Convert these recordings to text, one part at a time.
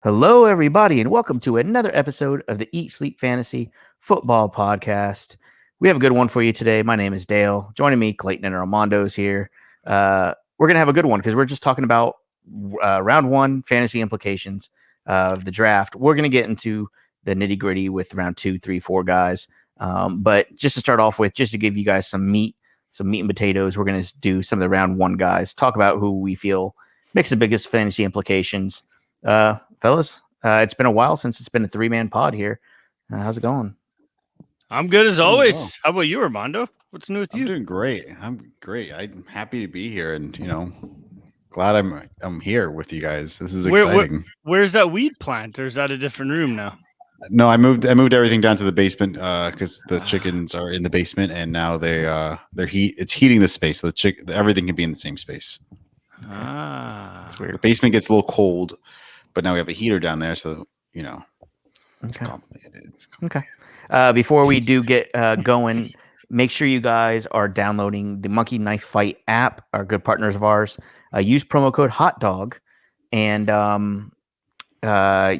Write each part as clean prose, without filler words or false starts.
Hello, everybody, and welcome to another episode of the Eat Sleep Fantasy Football Podcast. We have a good one for you today. My name is Dale. Joining me, Clayton and Armando's here. We're going to have a good one because we're just talking about round one fantasy implications of the draft. We're going to get into the nitty gritty with round 2, 3, 4 guys. But just to start off with, just to give you guys some meat and potatoes, we're going to do some of the round one guys, talk about who we feel makes the biggest fantasy implications. Fellas, it's been a while since it's been a 3-man pod here. How's it going? I'm good as always. Well. How about you, Armando? What's new with you? I'm doing great. I'm great. I'm happy to be here, and glad I'm here with you guys. This is exciting. Where's that weed plant, or is that a different room now? No, I moved everything down to the basement because the chickens are in the basement, and now it's heating the space, so everything can be in the same space. That's weird. The basement gets a little cold. But now we have a heater down there, so it's complicated. Okay. Before we do get going, make sure you guys are downloading the Monkey Knife Fight app, our good partners of ours. Use promo code HOTDOG, and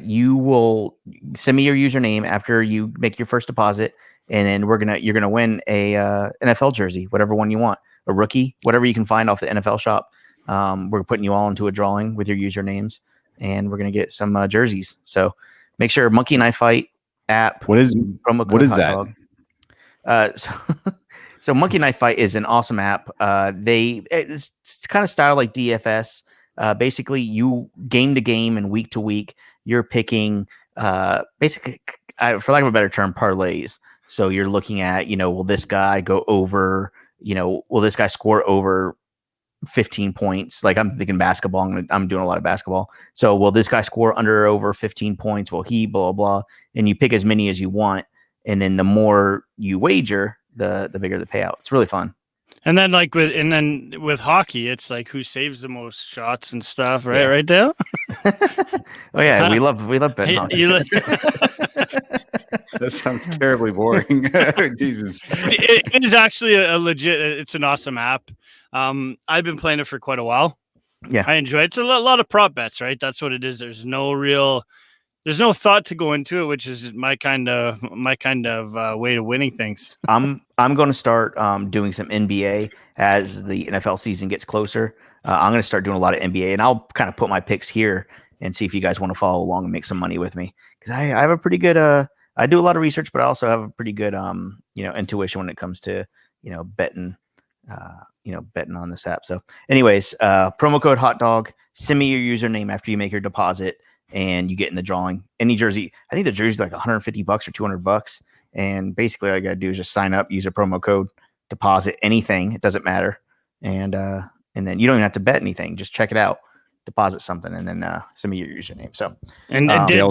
you will send me your username after you make your first deposit, and then you're gonna win a NFL jersey, whatever one you want, a rookie, whatever you can find off the NFL shop. We're putting you all into a drawing with your usernames. And we're going to get some jerseys. So make sure Monkey Knife Fight app. What is that? So Monkey Knife Fight is an awesome app. It's kind of style like DFS. Basically, you game to game and week to week, you're picking basically, for lack of a better term, parlays. So you're looking at, will this guy go over, will this guy score over 15 points? Like, I'm thinking basketball. I'm doing a lot of basketball. So will this guy score under or over 15 points? Will he blah, blah, and you pick as many as you want. And then the more you wager, the bigger the payout. It's really fun. And then with hockey, it's like who saves the most shots and stuff, right? Yeah. Right, Dale? Oh yeah. We love betting hockey. That sounds terribly boring. Jesus. It is actually it's an awesome app. I've been playing it for quite a while. Yeah, I enjoy it. It's a lot of prop bets, right? That's what it is. There's no thought to go into it, which is my kind of way to winning things. I'm going to start doing some NBA as the NFL season gets closer. I'm going to start doing a lot of NBA, and I'll kind of put my picks here and see if you guys want to follow along and make some money with me, because I have a pretty good. I do a lot of research, but I also have a pretty good intuition when it comes to betting. Betting on this app. So anyways, promo code HOTDOG, send me your username after you make your deposit and you get in the drawing. Any jersey, I think the jersey is like $150 or $200. And basically all you got to do is just sign up, use a promo code, deposit anything. It doesn't matter. And then you don't even have to bet anything. Just check it out, deposit something, and then send me your username. So, and Dale,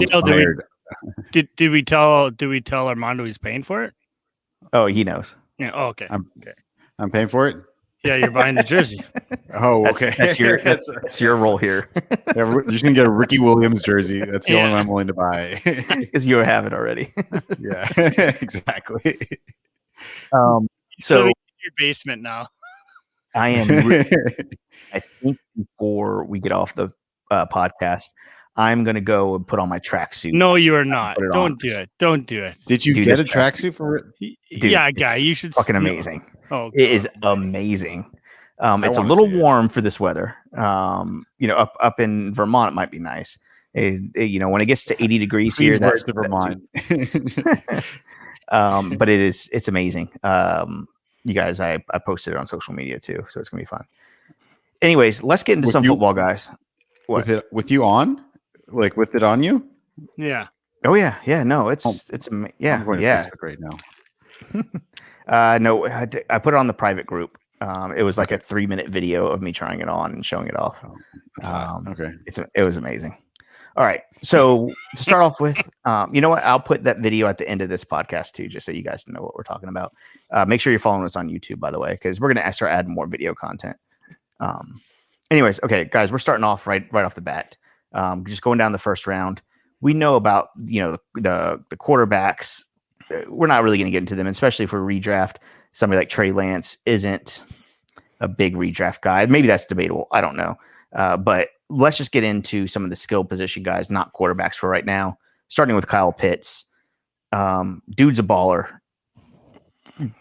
did we tell Armando he's paying for it? Oh, he knows. Yeah. Oh, okay. I'm paying for it. Yeah, you're buying the jersey. Oh, okay. That's your role here. Yeah, you're just gonna get a Ricky Williams jersey. That's the only one I'm willing to buy because you have it already. Yeah, exactly. So your basement now. I am. I think before we get off the podcast, I'm gonna go and put on my tracksuit. No, you are not. Don't do it. Don't do it. Did you get a tracksuit for it? Yeah, guy. You should. Fucking amazing. Oh, it is amazing. It's a little warm for this weather. Up in Vermont, it might be nice. When it gets to 80 degrees here, that's the Vermont. But it's amazing. You guys, I posted it on social media too, so it's gonna be fun. Anyways, let's get into some football, guys. What? With you on? Like with it on you? Yeah. Oh yeah. No, it's yeah. I'm going to Facebook right now. No, I put it on the private group. It was like a 3-minute video of me trying it on and showing it off. Okay. It was amazing. All right. So to start off with, you know what? I'll put that video at the end of this podcast too, just so you guys know what we're talking about. Make sure you're following us on YouTube, by the way, because we're going to start adding more video content. Anyways, okay, guys, we're starting off right off the bat. Just going down the first round. We know about, the quarterbacks. We're not really going to get into them, especially for redraft. Somebody like Trey Lance isn't a big redraft guy. Maybe that's debatable. I don't know. But let's just get into some of the skill position guys, not quarterbacks for right now. Starting with Kyle Pitts. Dude's a baller.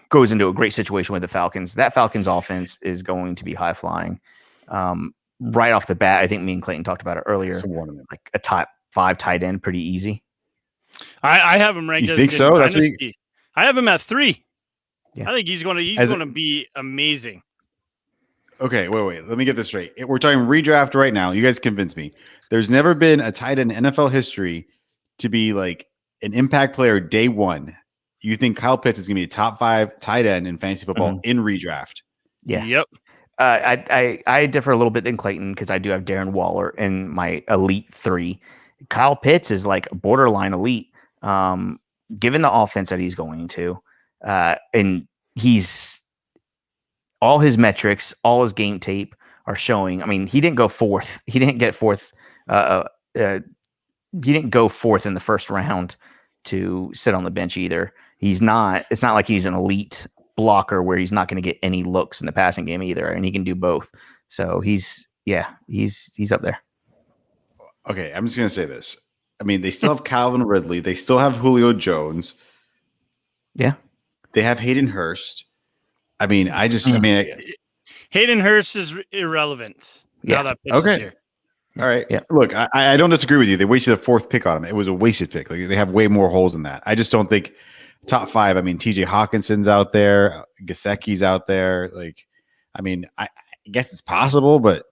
Goes into a great situation with the Falcons. That Falcons offense is going to be high flying. Right off the bat, I think me and Clayton talked about it earlier. Like a top 5 tight end, pretty easy. I have him ranked. You think so? That's I have him at 3. Yeah. I think he's going to be amazing. Okay, wait. Let me get this straight. We're talking redraft right now. You guys convinced me. There's never been a tight end in NFL history to be like an impact player day one. You think Kyle Pitts is going to be a top 5 tight end in fantasy football in redraft? Yeah. Yep. I differ a little bit than Clayton because I do have Darren Waller in my elite 3. Kyle Pitts is like borderline elite, given the offense that he's going to, and he's all his metrics, all his game tape are showing. I mean, he didn't go 4th. He didn't get 4th. He didn't go 4th in the first round to sit on the bench either. It's not like he's an elite blocker where he's not going to get any looks in the passing game either, and he can do both. So he's up there. Okay, I'm just going to say this. I mean, they still have Calvin Ridley. They still have Julio Jones. Yeah. They have Hayden Hurst. I mean, Hayden Hurst is irrelevant. Yeah. Now that Pitts is here. All right. Yeah. Look, I don't disagree with you. They wasted a 4th pick on him. It was a wasted pick. Like, they have way more holes than that. I just don't think top 5. I mean, TJ Hawkinson's out there. Gesicki's out there. Like, I mean, I guess it's possible, but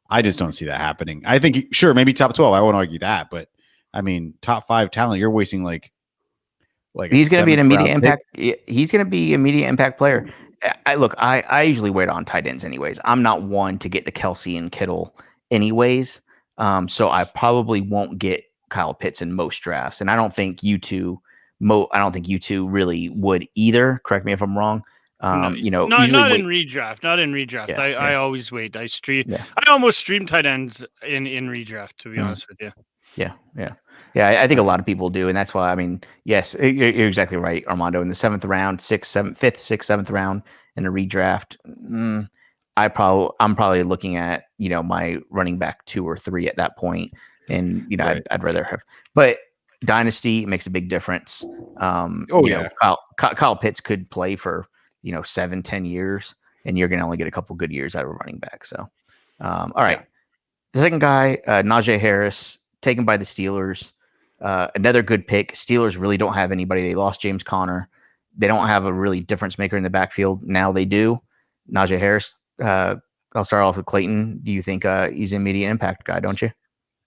I just don't see that happening. I think, sure, maybe top 12. I won't argue that. But, I mean, top 5 talent, you're wasting like he's going to be an immediate impact. He's going to be an immediate impact player. I usually wait on tight ends anyways. I'm not one to get the Kelsey and Kittle anyways. So I probably won't get Kyle Pitts in most drafts. And I don't think you two really would either. Correct me if I'm wrong. Not in redraft. Yeah, I always wait. I almost stream tight ends in redraft, to be honest with you. Yeah. I think a lot of people do, and that's why. I mean, yes, you're exactly right, Armando. In the 7th round, 5th, 6th, 7th round in a redraft, I'm probably looking at my running back 2 or 3 at that point, and right. I'd rather have. But dynasty makes a big difference. Kyle Pitts could play for 7-10 years, and you're going to only get a couple good years out of a running back. So, all right. The second guy, Najee Harris, taken by the Steelers. Another good pick. Steelers really don't have anybody. They lost James Conner. They don't have a really difference maker in the backfield. Now they do. Najee Harris. I'll start off with Clayton. Do you think he's an immediate impact guy, don't you?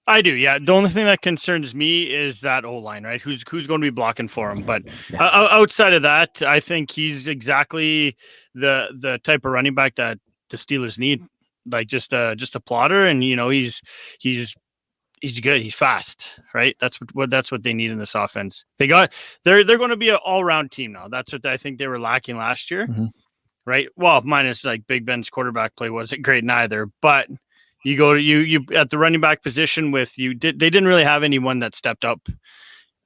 I do, yeah. The only thing that concerns me is that O-line, right? Who's going to be blocking for him? But outside of that, I think he's exactly the type of running back that the Steelers need. Like just a plotter, and he's good. He's fast, right? That's what they need in this offense. They're going to be an all-round team now. That's what I think they were lacking last year, right? Well, minus like Big Ben's quarterback play wasn't great neither, but. You go you at the running back position they didn't really have anyone that stepped up,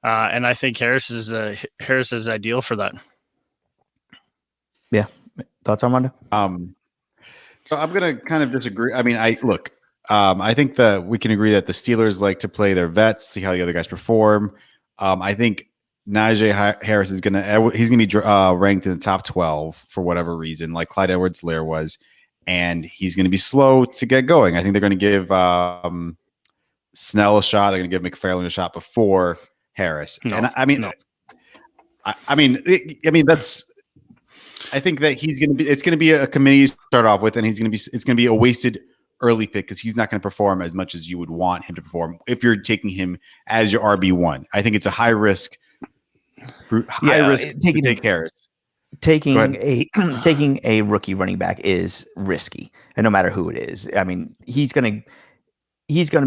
and I think Harris is ideal for that. Yeah, thoughts, Armando? So I'm gonna kind of disagree. I mean, I think that we can agree that the Steelers like to play their vets, see how the other guys perform. I think Najee Harris he's gonna be ranked in the top 12 for whatever reason, like Clyde Edwards-Helaire was. And he's going to be slow to get going. I think they're going to give Snell a shot. They're going to give McFarland a shot before Harris. No, and I mean, no. I mean, that's. I think that it's going to be a committee to start off with, and it's going to be a wasted early pick because he's not going to perform as much as you would want him to perform if you're taking him as your RB1. I think it's a high risk to take Harris. Taking a rookie running back is risky, and no matter who it is. I mean, he's gonna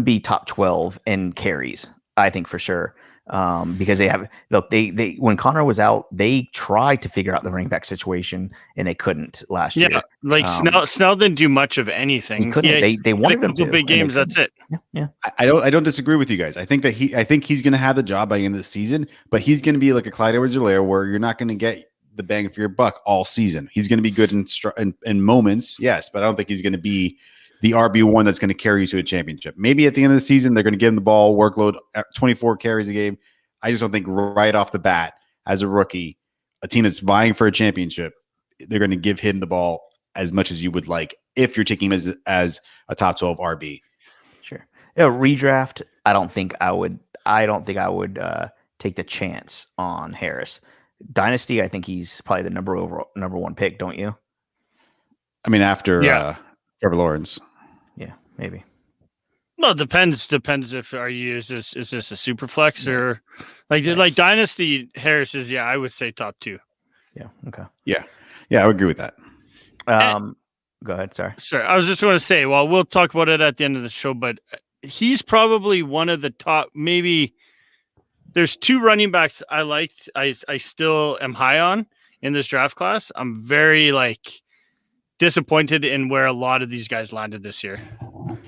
be top 12 in carries, I think for sure. Because they when Connor was out, they tried to figure out the running back situation and they couldn't last year. Yeah, like Snell didn't do much of anything. He couldn't. Yeah, they wanted him to big games. That's it. Yeah. I don't disagree with you guys. I think he's going to have the job by the end of the season, but he's going to be like a Clyde Edwards-Helaire where you're not going to get the bang for your buck all season. He's going to be good in moments, yes, but I don't think he's going to be the RB1 that's going to carry you to a championship. Maybe at the end of the season, they're going to give him the ball workload at 24 carries a game. I just don't think right off the bat, as a rookie, a team that's vying for a championship, they're going to give him the ball as much as you would like if you're taking him as a top 12 RB. Sure. Redraft, I don't think I would take the chance on Harris. Dynasty, I think he's probably the number one pick, don't you? I mean, after Trevor Lawrence. Yeah, maybe. Well, it depends if is this a super flex or like Dynasty Harris is, I would say top 2. Yeah. Okay. Yeah, I would agree with that. Go ahead. Sorry. I was just going to say, well, we'll talk about it at the end of the show, but he's probably one of the top. Maybe there's 2 running backs I liked. I still am high on in this draft class. I'm very disappointed in where a lot of these guys landed this year.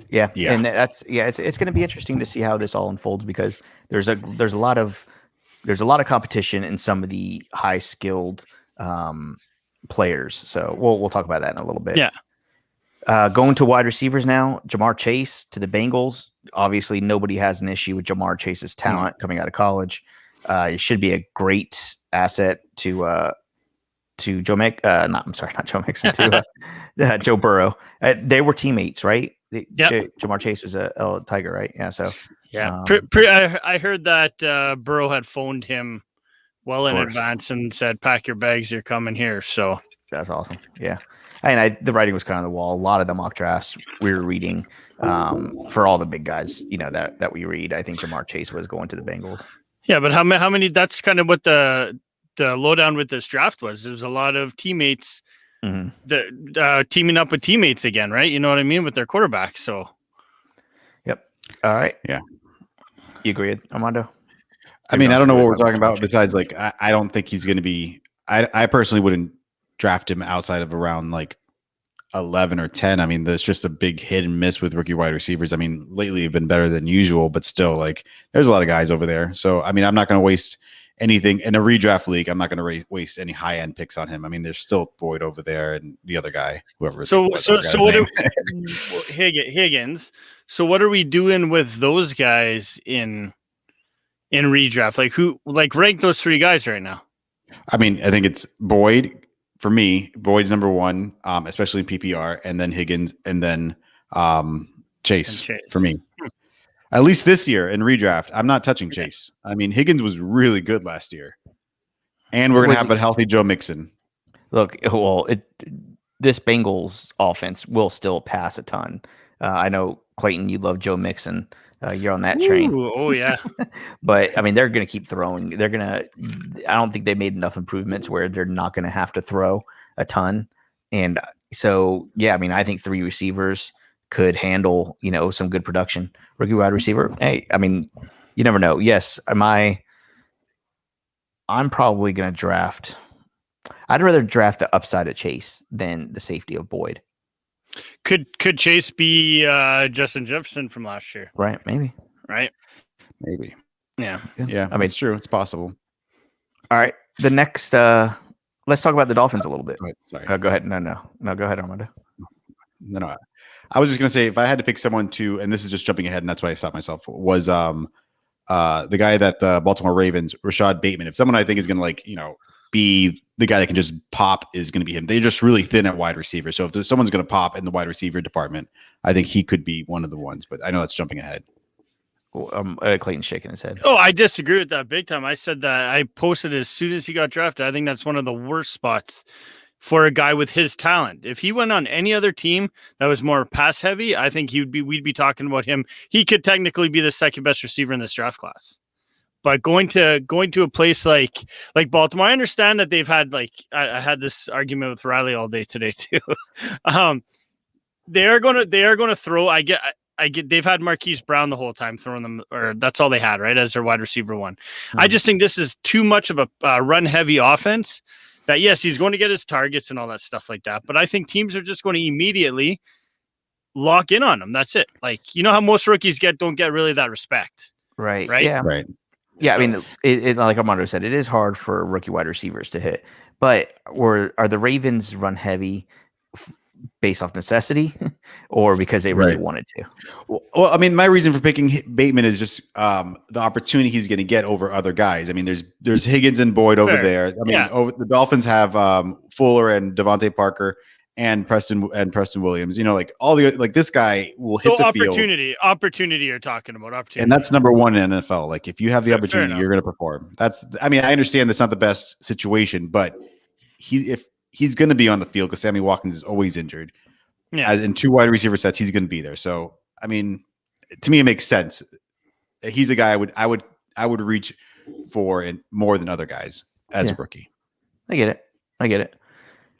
Yeah. And it's going to be interesting to see how this all unfolds because there's a lot of competition in some of the high skilled players. So we'll talk about that in a little bit. Yeah. Going to wide receivers now, Jamar Chase to the Bengals. Obviously, nobody has an issue with Jamar Chase's talent coming out of college. It should be a great asset to Joe not Joe Mixon, to Joe Burrow. They were teammates, right? Jamar Chase was a Tiger, right? Yeah. So I heard that Burrow had phoned him well in advance and said, "Pack your bags, you're coming here." So that's awesome. Yeah. And the writing was kind of on the wall. A lot of the mock drafts we were reading for all the big guys, that we read. I think Jamar Chase was going to the Bengals. Yeah, but how many? That's kind of what the lowdown with this draft was. There's a lot of teammates that teaming up with teammates again, right? You know what I mean, with their quarterbacks. So, yep. All right. Yeah. You agree, Armando? I mean, I don't know what we're talking about. Besides, I don't think he's going to be. I personally wouldn't draft him outside of around 11 or 10. I mean, there's just a big hit and miss with rookie wide receivers. I mean, lately have been better than usual, but still, there's a lot of guys over there. So, I mean, I'm not going to waste anything in a redraft league. I'm not going to waste any high end picks on him. I mean, there's still Boyd over there and the other guy, whoever. So what Higgins. So what are we doing with those guys in redraft? Rank those 3 guys right now? I mean, I think it's Boyd. For me, Boyd's number 1, especially in PPR, and then Higgins, and then Chase for me. At least this year in redraft, I'm not touching Chase. I mean, Higgins was really good last year, and we're going to have a healthy Joe Mixon. Look, well, this Bengals offense will still pass a ton. I know, Clayton, you love Joe Mixon. You're on that train. Oh yeah. But I mean, they're going to keep throwing. I don't think they made enough improvements where they're not going to have to throw a ton. And so, yeah, I mean, I think 3 receivers could handle, some good production. Rookie wide receiver. Hey, I mean, you never know. Yes. I'm probably going to draft. I'd rather draft the upside of Chase than the safety of Boyd. Could Chase be Justin Jefferson from last year? Right, maybe. Right, maybe. Yeah. I mean, it's true. It's possible. All right. The next, let's talk about the Dolphins a little bit. Go ahead. Sorry. Go ahead. No. Go ahead, Armando. No. I was just gonna say, if I had to pick someone to, and this is just jumping ahead, and that's why I stopped myself, was the guy that the Baltimore Ravens, Rashad Bateman. If someone I think is gonna be the guy that can just pop, is going to be him. They're just really thin at wide receiver. So if someone's going to pop in the wide receiver department, I think he could be one of the ones, but I know that's jumping ahead. Clayton's shaking his head. Oh, I disagree with that big time. I said that I posted as soon as he got drafted. I think that's one of the worst spots for a guy with his talent. If he went on any other team that was more pass heavy, I think we'd be talking about him. He could technically be the second best receiver in this draft class. But going to a place like Baltimore, I understand that they've had I had this argument with Riley all day today too. They are gonna throw. I get. They've had Marquise Brown the whole time throwing them, or that's all they had, right, as their wide receiver 1. Mm-hmm. I just think this is too much of a run heavy offense. That yes, he's going to get his targets and all that stuff like that. But I think teams are just going to immediately lock in on him. That's it. How most rookies don't get really that respect. Right. Right. Yeah. Right. Yeah, I mean, it like Armando said, it is hard for rookie wide receivers to hit. But are the Ravens run heavy based off necessity or because they really Right. wanted to. Well, I mean, my reason for picking Bateman is just the opportunity he's going to get over other guys. I mean, there's Higgins and Boyd over Fair. there. I mean, the Dolphins have Fuller and Devontae Parker and Preston Williams. You know, like all the like this guy will hit the field. Opportunity you're talking about. Opportunity. And that's number one in NFL. Like if you have the opportunity, enough. you're going to perform. I mean, I understand that's not the best situation, but if he's going to be on the field because Sammy Watkins is always injured. Yeah. As in 2 wide receiver sets, he's going to be there. So, I mean, to me, it makes sense. He's a guy I would reach for more than other guys as a rookie. I get it.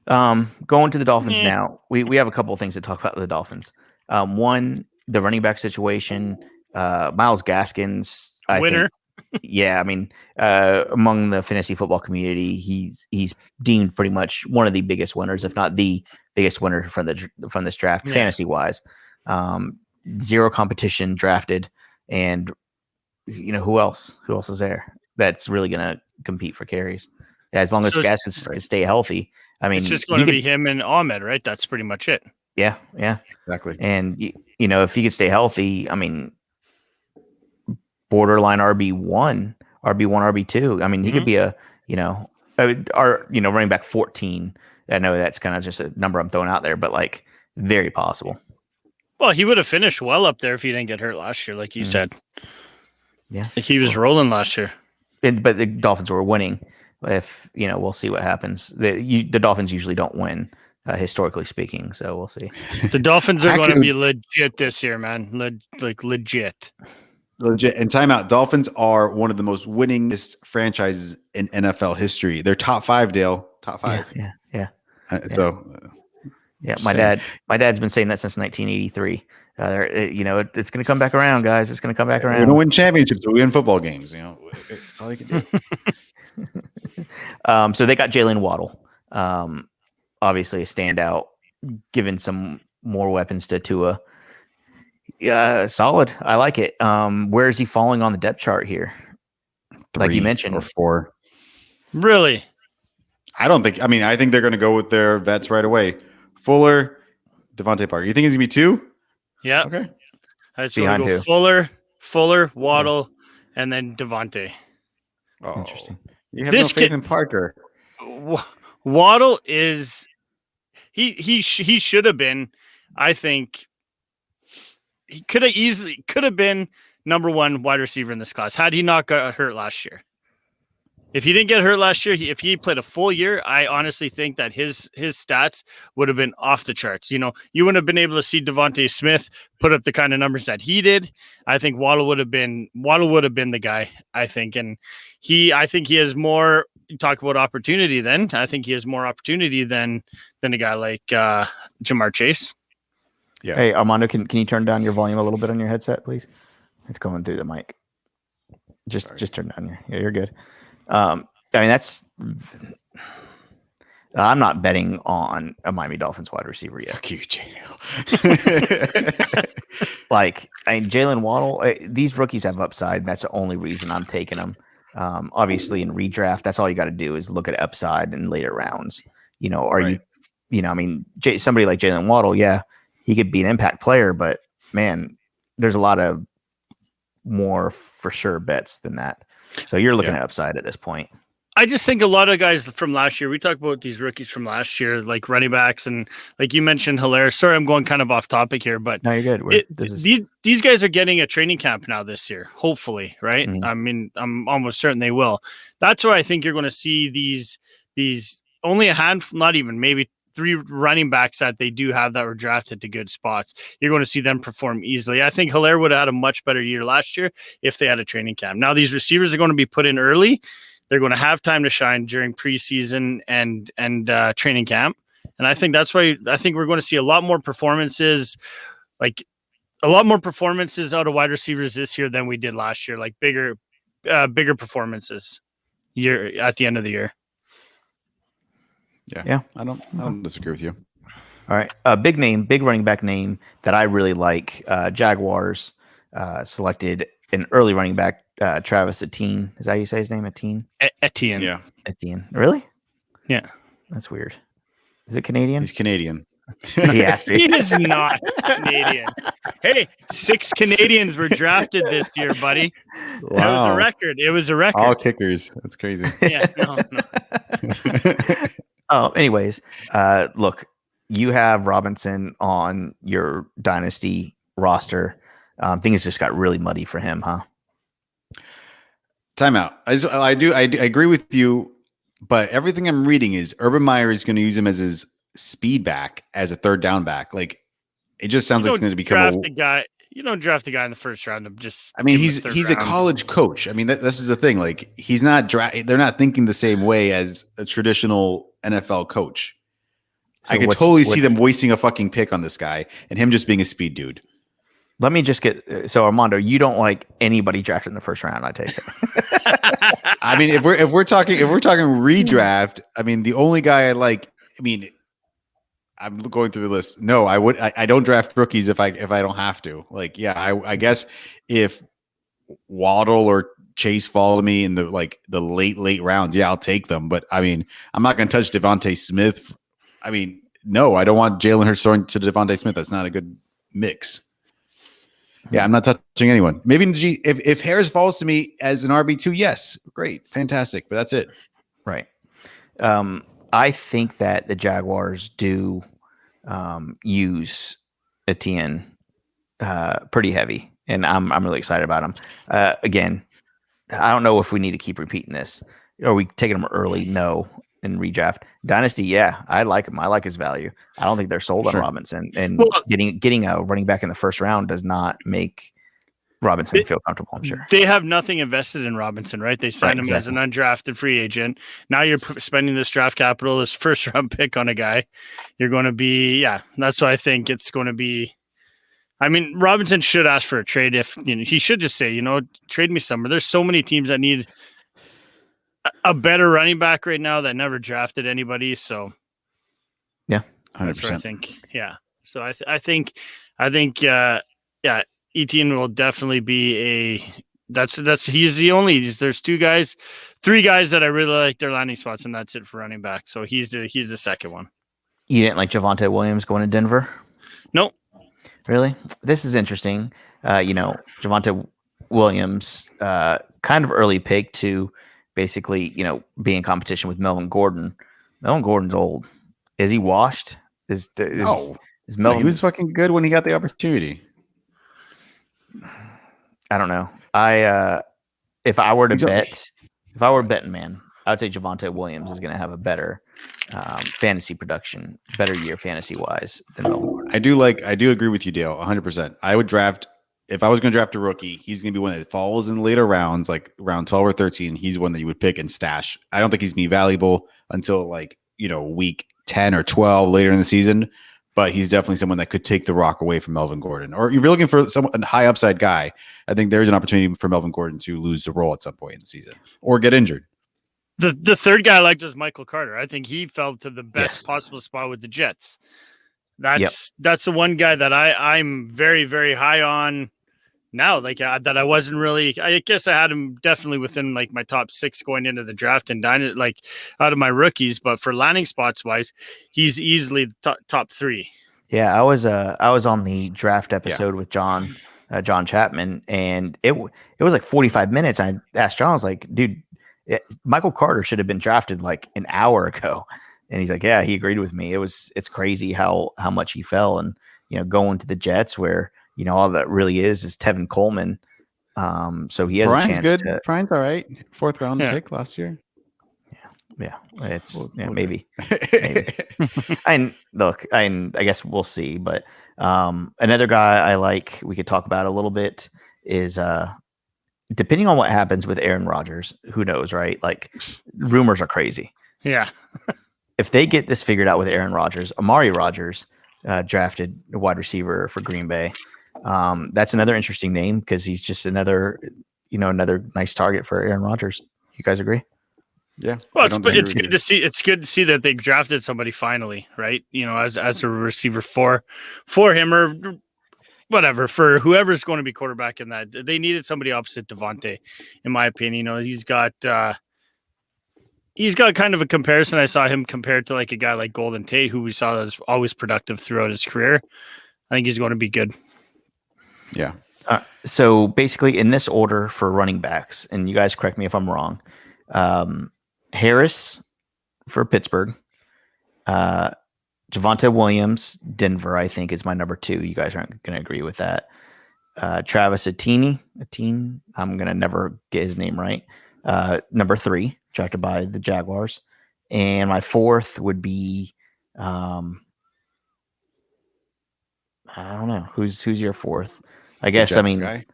Going to the Dolphins now. We have a couple of things to talk about the Dolphins. One, the running back situation. Myles Gaskins, winner. I mean, among the fantasy football community, he's deemed pretty much one of the biggest winners, if not the biggest winner from this draft, fantasy wise. Zero competition drafted, and who else is there that's really going to compete for carries? As long as Gaskins can stay healthy. I mean, it's just going to be him and Ahmed, right? That's pretty much it. Yeah, exactly. And if he could stay healthy, I mean, borderline RB1, RB2. I mean, he could be running back 14. I know that's kind of just a number I'm throwing out there, but like very possible. Well, he would have finished well up there if he didn't get hurt last year, like you said. Yeah, like he was rolling last year. But the Dolphins were winning. If we'll see what happens. The Dolphins usually don't win, historically speaking. So we'll see. The Dolphins are going to be legit this year, man. Legit. Legit. And timeout. Dolphins are one of the most winningest franchises in NFL history. They're top 5, Dale. Top 5. Yeah. So, my dad's been saying that since 1983. It's going to come back around, guys. It's going to come back around. We don't win championships, we win football games. That's all you can do. So they got Jalen Waddle, obviously a standout, given some more weapons to Tua. Solid. I like it. Where is he falling on the depth chart here? 3 like you mentioned, or 4. Really? I think they're going to go with their vets right away. Fuller, Devontae Parker. You think it's going to be 2? Yeah. Okay. I just want to go Fuller, Waddle, and then Devontae. Oh, interesting. You have no faith in Parker. Waddle is he should have been. I think he could have been number 1 wide receiver in this class had he not got hurt last year. If he didn't get hurt last year, if he played a full year, I honestly think that his stats would have been off the charts. You wouldn't have been able to see Devontae Smith put up the kind of numbers that he did. I think Waddle would have been the guy, I think. And I think he has more, you talk about opportunity then. I think he has more opportunity than a guy like Jamar Chase. Yeah. Hey, Armando, can you turn down your volume a little bit on your headset, please? It's going through the mic. Just turn down you're good. I mean, I'm not betting on a Miami Dolphins wide receiver yet. Fuck you, JL. Jalen Waddle, these rookies have upside. That's the only reason I'm taking them. Obviously in redraft, that's all you got to do is look at upside in later rounds. Somebody like Jalen Waddle, he could be an impact player, but man, there's a lot of more for sure bets than that. So you're looking at upside at this point. I just think a lot of guys from last year, we talk about these rookies from last year, like running backs, and like you mentioned, Hilaire. Sorry, I'm going kind of off topic here, but no, you're good. These guys are getting a training camp now this year, hopefully, right? Mm-hmm. I mean, I'm almost certain they will. That's why I think you're going to see these only a handful, not even maybe 3 running backs that they do have that were drafted to good spots. You're going to see them perform easily. I think Hilaire would have had a much better year last year if they had a training camp. Now these receivers are going to be put in early. They're going to have time to shine during preseason and training camp. And I think that's why I think we're going to see a lot more performances out of wide receivers this year than we did last year, like bigger performances at the end of the year. Yeah. I don't disagree with you. All right. Big running back name that I really like. Jaguars selected an early running back, Travis Etienne. Is that how you say his name? Etienne? Etienne. Yeah. Etienne. Really? Yeah. That's weird. Is it Canadian? He's Canadian. He has to. He is not Canadian. Hey, 6 Canadians were drafted this year, buddy. That was a record. It was a record. All kickers. That's crazy. Yeah, no. Anyways, look, you have Robinson on your dynasty roster. Things just got really muddy for him, huh? Timeout. I agree with you, but everything I'm reading is Urban Meyer is going to use him as his speed back, as a third down back. Like, it just sounds like it's going to become a guy. You don't draft a guy in the first round of just. I mean, he's a college coach. I mean, this is the thing. Like, he's not they're not thinking the same way as a traditional NFL coach. So I could totally see them wasting a fucking pick on this guy and him just being a speed dude. Let me just so Armando, you don't like anybody drafted in the first round, I take it. I mean, if we're talking redraft, I mean, the only guy I like, I mean, I'm going through the list. No, I don't draft rookies if I don't have to. Like, yeah, I guess if Waddle or Chase fall to me in the late rounds, yeah, I'll take them. But I mean, I'm not going to touch Devontae Smith. I mean, no, I don't want Jalen Hurts throwing to Devontae Smith. That's not a good mix. Yeah, I'm not touching anyone. Maybe if Harris falls to me as an RB2, yes, great, fantastic. But that's it. Right. I think that the Jaguars do use Etienne pretty heavy, and I'm really excited about him. Again, I don't know if we need to keep repeating this. Are we taking him early? No. In redraft dynasty, yeah, I like him. I like his value. I don't think they're sold on Robinson, and getting a running back in the first round does not make Robinson feel comfortable. I'm sure they have nothing invested in Robinson, right? They signed him as an undrafted free agent. Now you're spending this draft capital, this first round pick on a guy. You're going to be, that's why I think it's going to be. I mean, Robinson should ask for a trade. If he should just say, trade me somewhere. There's so many teams that need a better running back right now that never drafted anybody. So, yeah, 100%. I think, yeah. So I think, Etienne will definitely be he's the only. There's 3 guys that I really like their landing spots, and that's it for running back. So he's the second one. You didn't like Javonte Williams going to Denver? Nope. Really? This is interesting. Javonte Williams, kind of early pick to basically, be in competition with Melvin Gordon. Melvin Gordon's old. Is he washed? Is Melvin? He was fucking good when he got the opportunity. I don't know. If I were betting man, I would say Javonte Williams is going to have a better fantasy production, better year fantasy wise than Melvin Gordon. I do agree with you, Dale, 100%. I would draft. If I was going to draft a rookie, he's going to be one that falls in the later rounds, like round 12 or 13. He's one that you would pick and stash. I don't think he's going to be valuable until week 10 or 12 later in the season, but he's definitely someone that could take the rock away from Melvin Gordon. Or if you're looking for a high upside guy, I think there's an opportunity for Melvin Gordon to lose the role at some point in the season or get injured. The third guy I liked was Michael Carter. I think he fell to the best possible spot with the Jets. That's the one guy that I'm very, very high on now. That I wasn't really. I guess I had him definitely within my top 6 going into the draft and out of my rookies. But for landing spots wise, he's easily top 3. Yeah, I was on the draft episode with John Chapman, and it was 45 minutes. I asked John, I was like, dude, Michael Carter should have been drafted an hour ago. And he's like, yeah, he agreed with me. It's crazy how much he fell, and going to the Jets where all that really is Tevin Coleman. So he has Brian's a chance. Good. Brian's all right. 4th round pick last year. Yeah. Maybe. And look, I guess we'll see. But another guy I like we could talk about a little bit is depending on what happens with Aaron Rodgers, who knows, right? Rumors are crazy. Yeah. If they get this figured out with Aaron Rodgers, Amari Rodgers drafted a wide receiver for Green Bay. That's another interesting name because he's just another nice target for Aaron Rodgers. You guys agree? Yeah. Well, it's good to see. It's good to see that they drafted somebody finally, right? As a receiver for him or whatever, for whoever's going to be quarterback in that. They needed somebody opposite Devontae, in my opinion. He's got he's got kind of a comparison. I saw him compared to like a guy like Golden Tate, who we saw was always productive throughout his career. I think he's going to be good. Yeah. So basically, in this order for running backs, and you guys correct me if I'm wrong, Harris for Pittsburgh, Javonte Williams, Denver, I think is my number 2. You guys aren't going to agree with that. Travis Etienne, I'm going to never get his name right. Number 3, drafted by the Jaguars. And my 4th would be, I don't know. Who's your 4th? I guess, I mean, guy?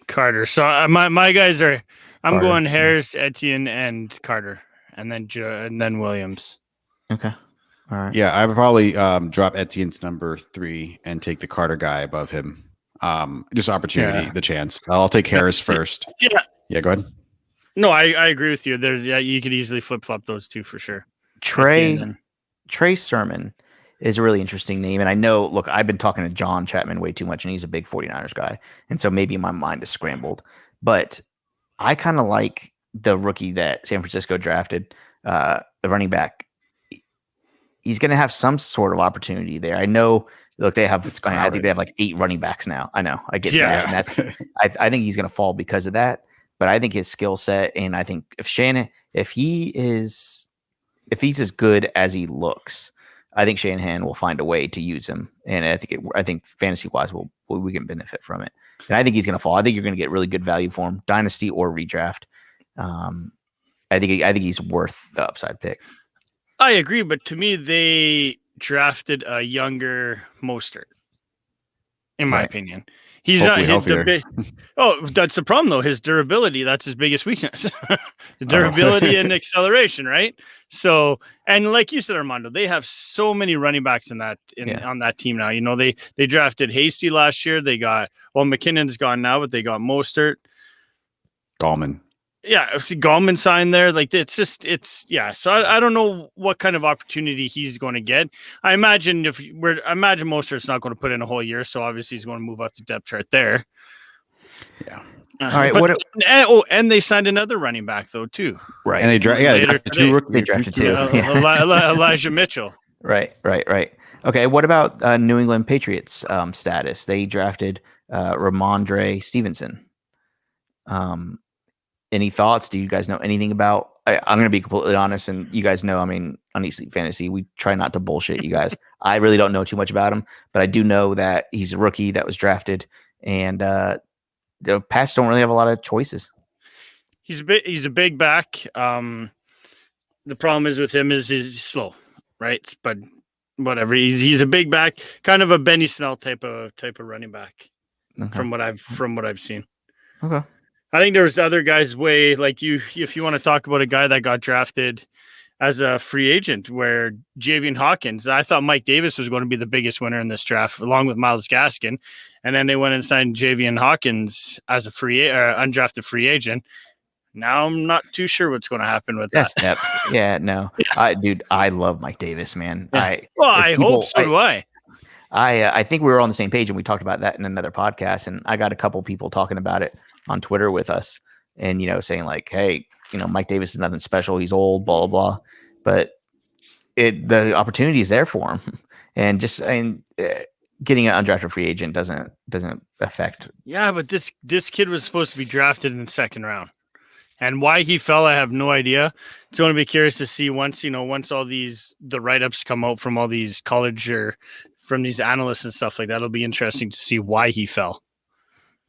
Carter. So my guys are, I'm Carter, going Harris, Etienne, and Carter, and then Williams. Okay. All right. Yeah, I would probably drop Etienne's number 3 and take the Carter guy above him. Just opportunity, the chance. I'll take Harris first. Yeah, go ahead. No, I agree with you. There, you could easily flip flop those two for sure. Trey Sermon is a really interesting name, and I know. Look, I've been talking to John Chapman way too much, and he's a big 49ers guy, and so maybe my mind is scrambled. But I kind of like the rookie that San Francisco drafted, the running back. He's going to have some sort of opportunity there. I know. Look, they have. I think they have like 8 running backs now. I know. I get that. And that's. I think he's going to fall because of that. But I think his skill set, and I think if he's as good as he looks, I think Shanahan will find a way to use him, and I think fantasy wise, we can benefit from it. And I think he's going to fall. I think you're going to get really good value for him, dynasty or redraft. I think he's worth the upside pick. I agree, but to me, they drafted a younger Mostert. In my opinion, he's hopefully not healthier. That's the problem though. His durability, that's his biggest weakness. The durability and acceleration, right? So, and like you said, Armando, they have so many running backs on that team now. You know, they drafted Hasty last year. They got, McKinnon's gone now, but they got Mostert. Gallman. Yeah, Gallman signed there. Like it's. So I don't know what kind of opportunity he's going to get. I imagine Mostert's not going to put in a whole year, so obviously he's going to move up the depth chart there. Yeah. All right. And they signed another running back though too. Right. And they drafted 2 rookies. They drafted 2. Elijah Mitchell. Right. Okay. What about New England Patriots status? They drafted Ramondre Stevenson. Any thoughts? Do you guys know anything about? I'm going to be completely honest, and you guys know, I mean, on East League Fantasy, we try not to bullshit you guys. I really don't know too much about him, but I do know that he's a rookie that was drafted, and the Pats don't really have a lot of choices. He's a big back. The problem is with him is he's slow, right? But whatever. He's a big back, kind of a Benny Snell type of running back, from what I've seen. Okay. I think there's other guys if you want to talk about a guy that got drafted as a free agent, where Javian Hawkins, I thought Mike Davis was going to be the biggest winner in this draft, along with Myles Gaskin. And then they went and signed Javian Hawkins as a undrafted free agent. Now I'm not too sure what's going to happen with that. Yeah, no. I love Mike Davis, man. Yeah. I hope so do I. I think we were on the same page, and we talked about that in another podcast, and I got a couple people talking about it on Twitter with us, and saying like, hey, Mike Davis is nothing special, he's old, blah blah blah, but the opportunity is there for him, and getting an undrafted free agent doesn't affect. Yeah, but this kid was supposed to be drafted in the second round, and why he fell, I have no idea. It's going to be curious to see once all the write-ups come out from all these college or from these analysts and stuff like that. It'll be interesting to see why he fell.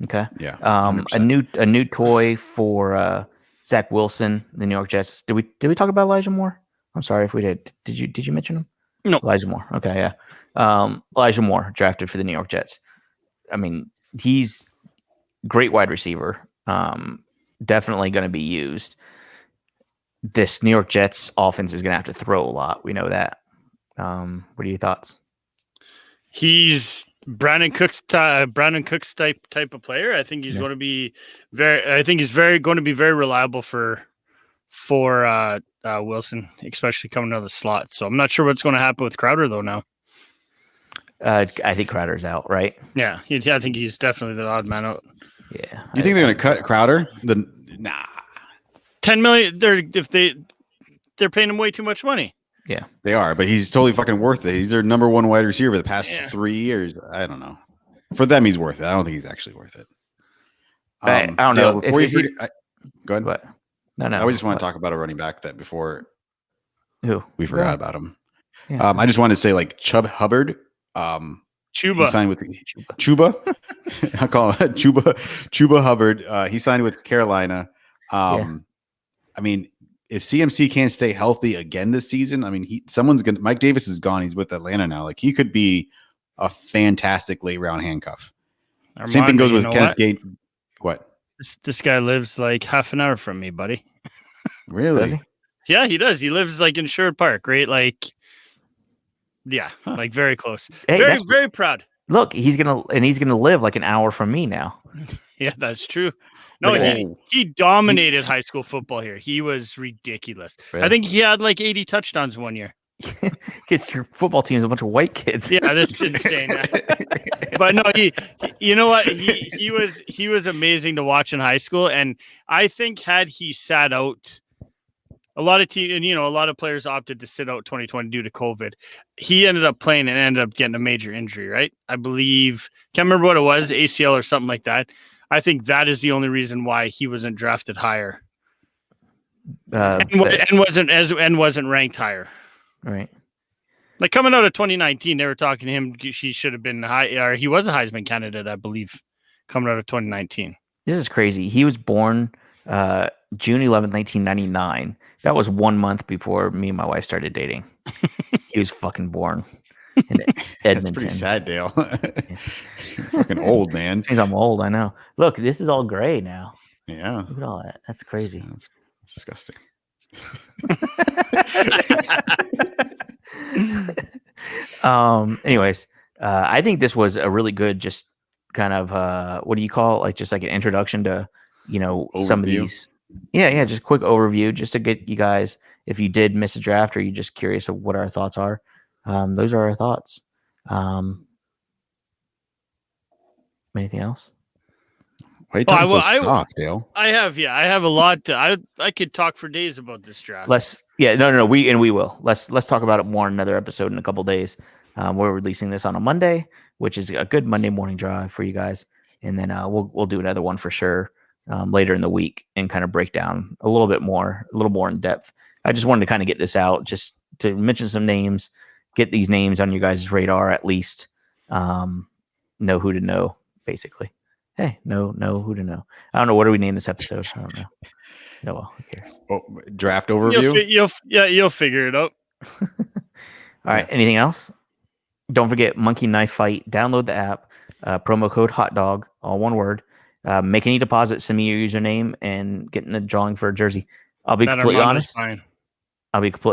Okay. Yeah. A new toy for Zach Wilson, the New York Jets. Did we talk about Elijah Moore? I'm sorry if we did. Did you mention him? No. Elijah Moore. Okay, yeah. Elijah Moore drafted for the New York Jets. I mean, he's great wide receiver. Definitely going to be used. This New York Jets offense is going to have to throw a lot. We know that. What are your thoughts? He's Brandon Cooks type of player. I think he's going to be very reliable for Wilson, especially coming out of the slot. So I'm not sure what's going to happen with Crowder though now. I think Crowder's out, right? Yeah, I think he's definitely the odd man out. Yeah. You think they're going to cut Crowder? Nah. $10 million. They're paying him way too much money. Yeah, They are, but he's totally fucking worth it. He's their number one wide receiver for the past Yeah. 3 years. I don't know. For them, he's worth it. I don't think he's actually worth it. I don't know. Dale, If you, go ahead. what? No. I just want to talk about a running back that before Who we forgot about him. Yeah. I just wanted to say, like, Chubb Hubbard. He Chuba. signed with Chuba. I call it Chuba Hubbard. He signed with Carolina. I mean, if CMC can't stay healthy again this season, I mean, Mike Davis is gone. He's with Atlanta now. Like, he could be a fantastic late round handcuff. Armando, Same thing goes with Kenneth what? Gate. What? This guy lives like half an hour from me, buddy. Really? Does he? Yeah, he does. He lives like in Sherwood Park, right? Like, yeah, like very close. Hey, very, very proud. Look, he's gonna live like an hour from me now. Yeah, that's true. No, Like, he dominated high school football here. He was ridiculous. Really? I think he had like 80 touchdowns one year. Because your football team is a bunch of white kids. Yeah, that's insane. But no, he you know what? He was amazing to watch in high school. And I think had he sat out, a lot of players opted to sit out 2020 due to COVID. He ended up playing and ended up getting a major injury, right? I believe, can't remember what it was, ACL or something like that. I think that is the only reason why he wasn't drafted higher, and wasn't ranked higher. Right. Like coming out of 2019, they were talking to him. He should have been or he was a Heisman candidate, I believe, coming out of 2019. This is crazy. He was born June 11th, 1999. That was 1 month before me and my wife started dating. He was fucking born in Edmonton. That's pretty sad, Dale. You're fucking old, man. Means I'm old. I know. Look, this is all gray now. Yeah. Look at all that. That's crazy. That's disgusting. Anyways, I think this was a really good, just kind of what do you call it? Like just like an introduction to some of Overview. these. Yeah, just a quick overview, just to get you guys, if you did miss a draft or you're just curious of what our thoughts are. Those are our thoughts. Anything else? Why are you talking so soft, Dale? I have a lot to. I could talk for days about this draft. No. We will. Let's talk about it more in another episode in a couple days. We're releasing this on a Monday, which is a good Monday morning drive for you guys, and then we'll do another one for sure later in the week and kind of break down a little more in depth. I just wanted to kind of get this out, just to mention some names, get these names on your guys' radar at least. Know who to know, basically. Hey, know who to know. I don't know. What do we name this episode? I don't know. No, well, who cares? Draft overview? You'll figure it out. All right. Anything else? Don't forget Monkey Knife Fight. Download the app. Promo code HOTDOG, all one word. Make any deposit. Send me your username and get in the drawing for a jersey. I'll be completely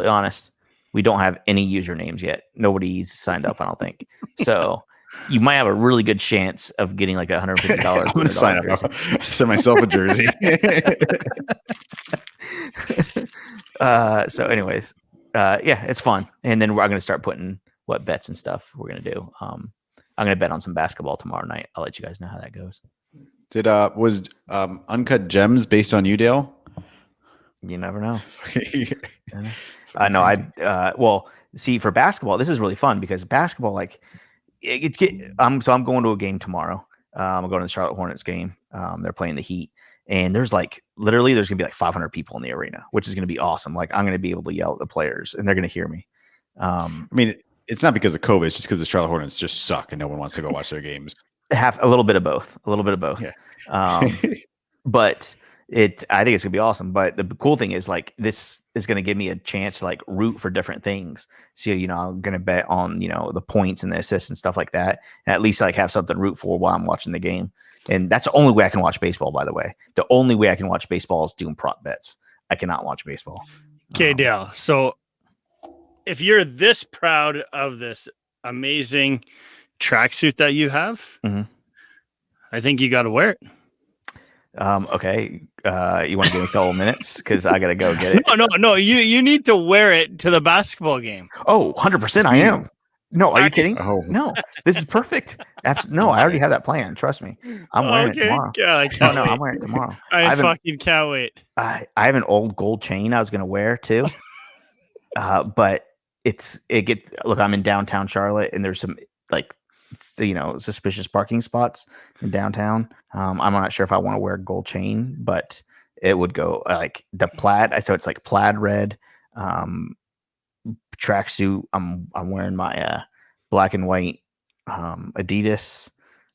honest. We don't have any usernames yet. Nobody's signed up, I don't think. So you might have a really good chance of getting like $150. I'm going to sign up. Send myself a jersey. So anyways, it's fun. And then we're going to start putting what bets and stuff we're going to do. I'm going to bet on some basketball tomorrow night. I'll let you guys know how that goes. Was Uncut Gems based on you, Dale? You never know. I know. Well, see, for basketball, this is really fun because basketball, like, I'm going to a game tomorrow. I'm going to the Charlotte Hornets game. They're playing the Heat, and there's going to be like 500 people in the arena, which is going to be awesome. Like, I'm going to be able to yell at the players, and they're going to hear me. I mean, it's not because of COVID; it's just because the Charlotte Hornets just suck, and no one wants to go watch their games. A little bit of both. Yeah. But I think it's gonna be awesome. But the cool thing is, like, this is gonna give me a chance to like root for different things. So I'm gonna bet on the points and the assists and stuff like that, and at least like have something to root for while I'm watching the game. And that's the only way I can watch baseball. By the way, the only way I can watch baseball is doing prop bets. I cannot watch baseball. Okay, Dale. So if you're this proud of this amazing tracksuit that you have, I think you got to wear it. Okay. You want to give me a couple minutes because I gotta go get it. No. You need to wear it to the basketball game. Oh, 100%. I am. No, are you kidding? Oh. No, this is perfect. No, I already have that plan. Trust me. I'm wearing it tomorrow. Yeah, I can't No, wait. I'm wearing it tomorrow. I fucking can't wait. I have an old gold chain I was gonna wear too. But look, I'm in downtown Charlotte and there's some like suspicious parking spots in downtown. I'm not sure if I want to wear a gold chain, but it would go like the plaid. So it's like plaid red tracksuit. I'm wearing my black and white Adidas.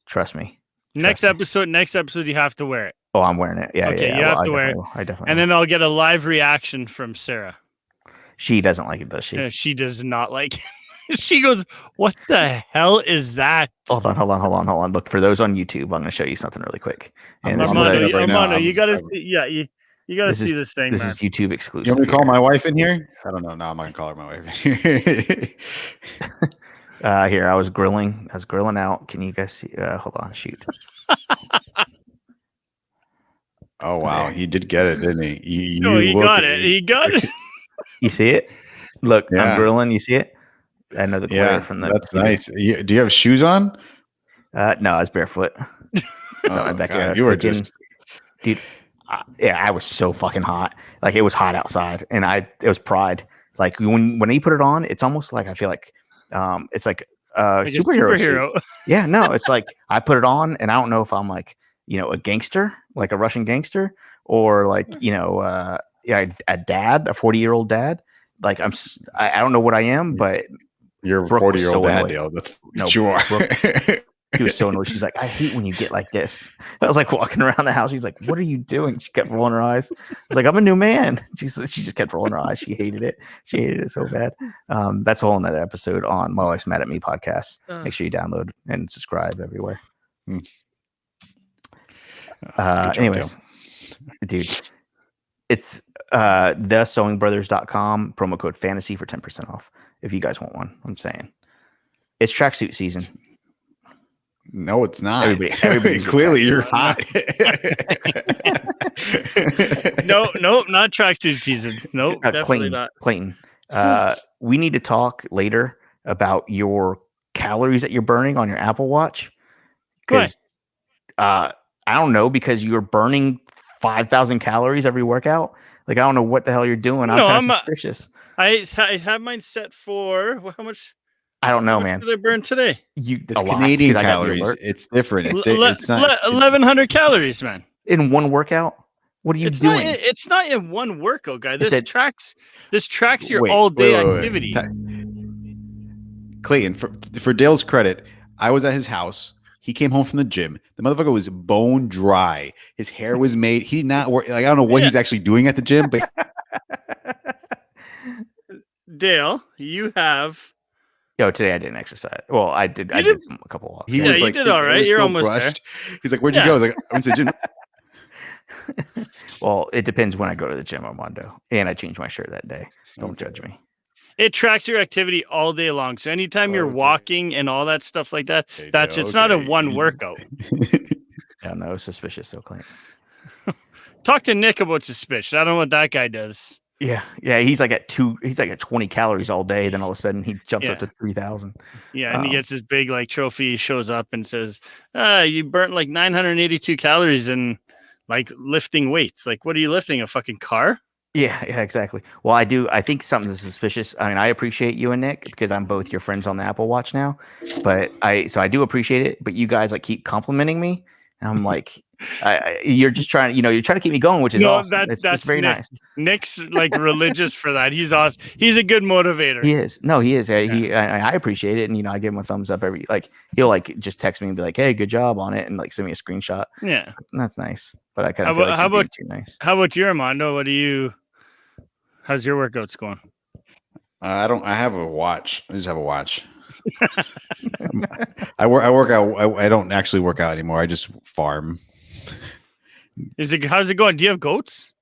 Trust me. Next episode, you have to wear it. Oh, I'm wearing it. Yeah, okay, yeah. You have to I wear it. I definitely. And then I'll get a live reaction from Sarah. She doesn't like it, does she? She does not like it. She goes, "What the hell is that?" Hold on. Look, for those on YouTube, I'm going to show you something really quick. And Armando, you got to see. Yeah, you got to see this thing. This man. is YouTube exclusive. You want me to call my wife in here? I don't know. No, I'm not gonna call her my wife in here. Here, I was grilling out. Can you guys see? Hold on, shoot. Oh wow, he did get it, didn't he? He got it. He got it. You see it? Look, yeah. I'm grilling. You see it? I know the glare from the. That's nice. Do you have shoes on? No, I was barefoot. God, you were just, dude. I was so fucking hot. Like it was hot outside, and it was pride. Like when he put it on, it's almost like I feel like it's like a superhero. Suit. Yeah, no, it's like I put it on, and I don't know if I'm like a gangster, like a Russian gangster, or like a dad, a 40-year-old dad. Like I don't know what I am, but you're a 40-year-old dad, Dale. That's sure. He was so annoyed. She's like, I hate when you get like this. I was like walking around the house. She's like, what are you doing? She kept rolling her eyes. I was like, I'm a new man. She just kept rolling her eyes. She hated it. She hated it so bad. That's a whole another episode on My Wife's Mad at Me podcast. Make sure you download and subscribe everywhere. Anyways, dude, it's thesewingbrothers.com, promo code fantasy for 10% off. If you guys want one, I'm saying it's tracksuit season. No, it's not. Everybody clearly you're hot. No, not tracksuit season. Nope, definitely not. Clayton, we need to talk later about your calories that you're burning on your Apple Watch. Because I don't know, because you're burning 5,000 calories every workout. Like I don't know what the hell you're doing. I'm suspicious. I have mine set for how much? I don't know, man. What did I burn today? It's Canadian calories. It's different. It's not 1,100 calories, man. In one workout? What are you doing? It's not in one workout, guy. This tracks your all day activity. Clayton, for Dale's credit, I was at his house. He came home from the gym. The motherfucker was bone dry. His hair was made. He did not work. Like I don't know what he's actually doing at the gym, but Dale, you have. Yo, today I didn't exercise. Well, I did. I did a couple walks. He was like, you did all right. You're almost brushed. There. He's like, "Where'd you go?" I was like, "I'm to the gym." Well, it depends when I go to the gym, Armando, and I change my shirt that day. Don't judge me. It tracks your activity all day long. So anytime you're walking and all that stuff like that, it's not a one workout. Yeah, no, suspicious. So clean. Talk to Nick about suspicious. I don't know what that guy does. Yeah. He's like at 20 calories all day. Then all of a sudden he jumps up to 3,000. Yeah, and he gets his big trophy. He shows up and says, "You burnt like 982 calories in like lifting weights. Like, what are you lifting? A fucking car?" Yeah, exactly. Well, I think something is suspicious. I mean, I appreciate you and Nick because I'm both your friends on the Apple Watch now. But I do appreciate it. But you guys keep complimenting me, and I'm like, you're just trying. You're trying to keep me going, which is awesome. That's very Nick. nice. Nick's religious for that. He's awesome. He's a good motivator. He is. No, he is. I appreciate it, and I give him a thumbs up every. He'll just text me and be like, "Hey, good job on it," and send me a screenshot. Yeah, and that's nice. But I kind of feel like too nice. How about you, Armando? How's your workouts going? I have a watch. I just have a watch. I work out. I don't actually work out anymore. I just farm. How's it going? Do you have goats?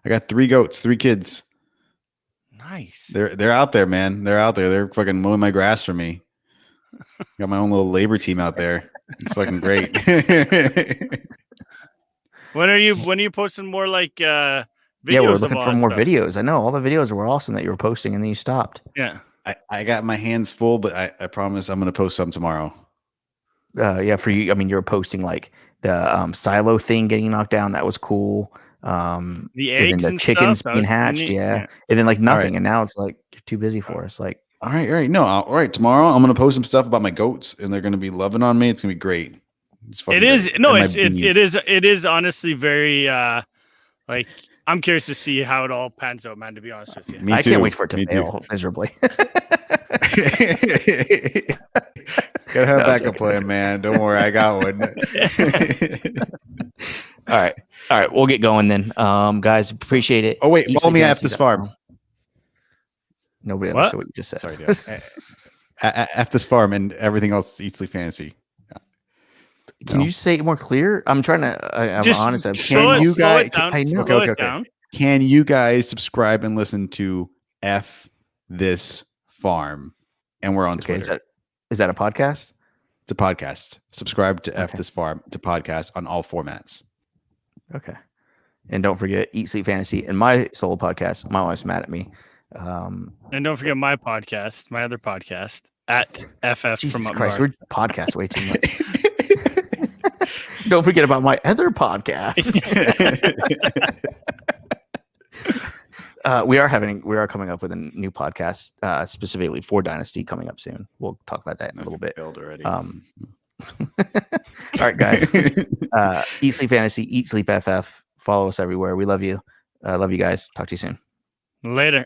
I got 3 goats, 3 kids. Nice. They're out there, man. They're out there. They're fucking mowing my grass for me. Got my own little labor team out there. It's fucking great. When are you posting more videos? Yeah, we're looking for more videos. I know all the videos were awesome that you were posting, and then you stopped. Yeah. I got my hands full, but I promise I'm going to post some tomorrow. Yeah, for you. I mean, you were posting like the silo thing getting knocked down. That was cool. The And eggs then the and chickens stuff, that being was pretty hatched. neat. Yeah. And then like nothing. right. And now it's like you're too busy for us. Like, All right. No, all right. Tomorrow I'm going to post some stuff about my goats, and they're going to be loving on me. It's going to be great. It is great. no, And my bees. it is honestly very like I'm curious to see how it all pans out, man. To be honest with you, Me I too. can't wait for it to Me fail miserably. Gotta have No, a backup joking. plan, man. Don't worry, I got one. All right, we'll get going then. Guys, appreciate it. Oh wait, Eat follow Sleep me at Fantasy. this farm. Nobody What? understood what you just said. Sorry, dude. At this farm and everything else. Eat Sleep Fantasy. Can you say it more clear? I'm trying to. I'm Just honest. slow Can you it, slow guys? it down. I know. Slow Okay. it down. Can you guys subscribe and listen to F This Farm? And we're on Okay, Twitter. is that a podcast? It's a podcast. Subscribe to F Okay. This Farm. It's a podcast on all formats. Okay. And don't forget Eat Sleep Fantasy and my solo podcast. My wife's mad at me. And don't forget my podcast, my other podcast at FF Jesus from Up Christ, North. we're podcast way too much. Don't forget about my other podcast. We are coming up with a new podcast specifically for Dynasty coming up soon. We'll talk about that in a little bit. Build already. All right, guys. Eat Sleep Fantasy, Eat Sleep FF. Follow us everywhere. We love you. Love you guys. Talk to you soon. Later.